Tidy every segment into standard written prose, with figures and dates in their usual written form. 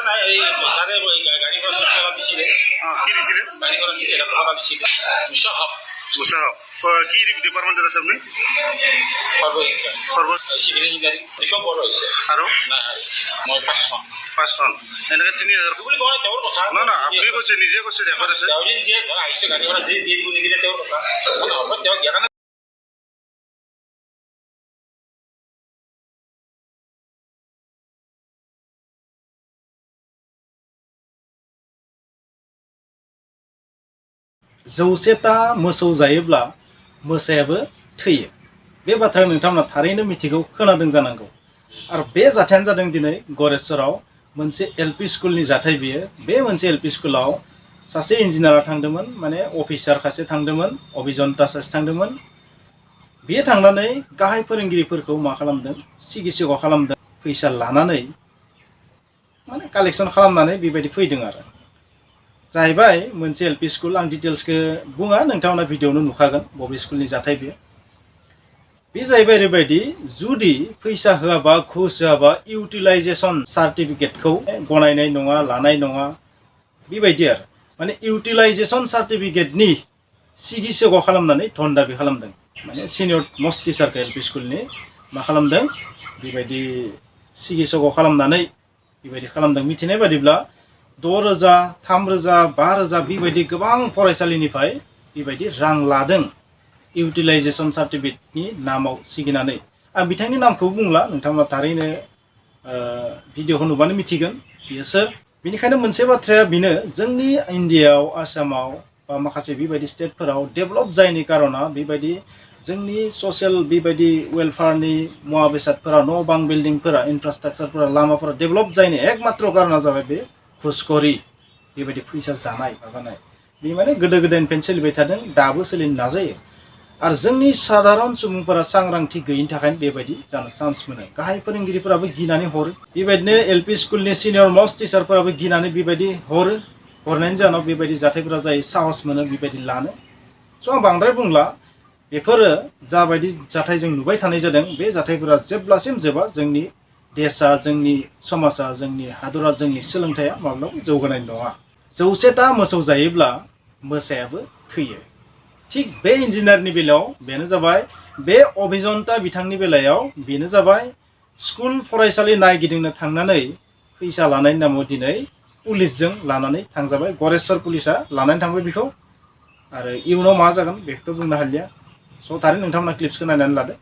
নাই এই পইচাৰে গাড়ী ঘৰ চলা দিছিলে কি দিছিলে গাড়ী ঘৰ আছিল এটা টকা দিছিলে মুছাহক কি ডিপাৰ্টমেণ্টত আছে আপুনি চিভিল ইঞ্জিনিয়াৰিং ৰিফৰ্ম বৰ হৈছে আৰু নাই মই 5খন এনেকৈ 3000 বুলি কয় তেওঁৰ কথা না আপুনি কৈছে নিজে কৈছে ৰেকৰ্ড আছে তেওঁ দিয়ে ঘৰ আহিছে গাড়ী ঘৰ দি দিব নিদিলে তেওঁৰ কথা হ'ব তেওঁ জ্ঞান जौसेता मोसौ जायोब्ला मोसायाबो थैयो बे बाथ्रा नोंथांमोना थारैनो मिथिगौ खोनादों जानांगौ आरो बे जाथायानो जादों दिनै गरेस्वराव मोनसे एलपि स्कुलनि जाथाय बियो बे मोनसे एलपि स्कुलाव सासे इन्जिनियारा थांदोंमोन माने अफिसार सासे थांदोंमोन अभियन्ता सासे थांदोंमोन बियो थांनानै गाहाय फोरोंगिरिफोरखौ मा खालामदों सिगिसिग खालामदों फैसा लानानै माने कालेक्सन खालामनानै बेबायदि फैदों आरो जाहैबाय मोनसे एलपि स्कुल आं डिटेल्सखौ बुङा नोंथांमोना भिडिअआवनो नुखागोन बबे स्कुलनि जाथाय बे जाहैबाय ओरैबायदि जुदि फैसा होआबा घुस होआबा इउटिलाइजेसन सार्टिफिकेटखौ गनायनाय नङा लानाय नङा बेबायदि आरो माने इउटिलाइजेसन सार्टिफिकेटनि सिगिसिग खालामनानै धन दाबि खालामदों माने सिनियर मस्ट टिचारखौ एलपि स्कुलनि मा खालामदों बेबायदि सिगिसिग खालामनानै बेबायदि खालामदों मिथिनाय बादिब्ला 6,000, 3,000, 5,000 बेबायदि गोबां फरायसालिनिफ्राय बेबायदि रां लादों इउटिलाइजेसन सार्टिफिकेटनि नामाव सिगिनानै आं बिथांनि नामखौ बुंला नोंथांमोना थारैनो भिडिअखौ नुबानो मिथिगोन बियो सोर बेनिखायनो मोनसे बाथ्राया बेनो जोंनि इन्डियायाव आसामाव बा माखासे बेबायदि स्टेटफोराव डेभेलप जायनि कारना बेबायदि जोंनि ससियेल बेबायदि वेलफेयारनि मुवा बेसादफोरा न' बां बिल्डिंफोरा इनफ्रास्ट्राक्चारफोरा लामाफोरा डेभेलप जायनि एकमात्र कारना जाबाय बे घुसखरि बेबायदि फैसा जानाय माबानाय बे माने गोदो गोदायनिफ्रायनो सोलिबाय थादों दाबो सोलिनो नाजायो आरो जोंनि साधारन सुबुंफोरा सांग्रांथि गैयिनि थाखायनो बेबायदि जानो चान्स मोनो गाहाय फोरोंगिरिफोराबो गिनानै हरो बेबायदिनो एलपि स्कुलनि सिनियर मस्ट टिचारफोराबो गिनानै बेबायदि हरनायनि जाहोनाव बेबायदि जाथायफोरा जायो साहस मोनो बेबायदि लानो स' आं बांद्राय बुंला बेफोरो जाबायदि जाथाय जों नुबाय थानाय जादों बे जाथायफोरा जेब्लासिम जोबा जोंनि देशा जोंनि समाजा जोंनि हादरा जोंनि सोलोंथाया माब्लाबा जौगानाय नङा 100ता मोसौ जायोब्ला मोसायाबो थैयो थिग बे इन्जिनियारनि बेलायाव बेनो जाबाय बे अभियन्ता बिथांनि बेलायाव बेनो जाबाय स्कुल फरायसालि नायगिदिंनो थांनानै फैसा लानायनि नामाव दिनै पुलिसजों लानानै थांजाबाय गरेस्वर पुलिसा लानानै थांबाय बेखौ आरो इयुनाव मा जागोन बेखौथ' बुंनो हालिया स' थारै नोंथांमोना क्लिप्सखौ नायनानै लादो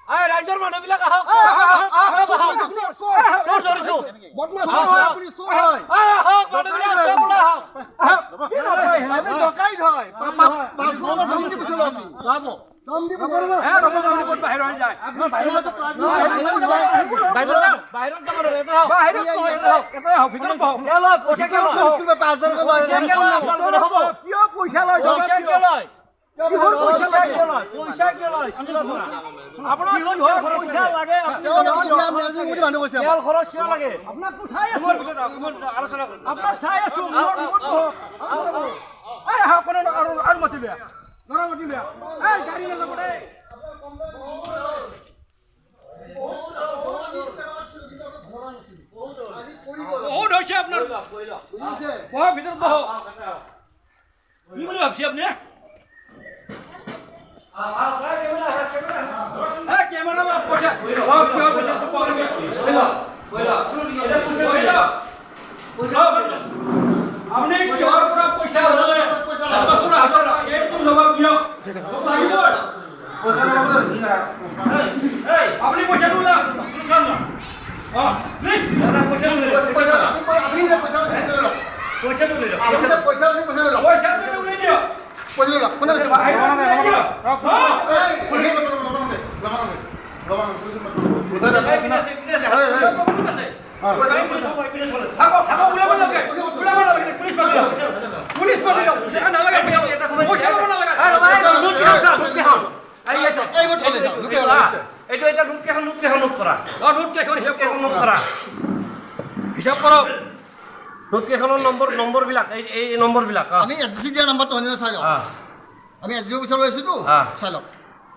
ৰাইজৰ মানুহবিলাক আহক আপনি পয়সা দিলা প্লিজ দাদা পয়সা দিলে পয়সা দিলে পয়সা দিলে হিসাব কৰক নোট কেইখনৰ নম্বৰবিলাক এই নম্বৰবিলাক আমি এছ জি দিয়া নাম্বাৰটো চাই লওক আমি এছ জি অফিচৰ লৈছোঁতো চাই লওক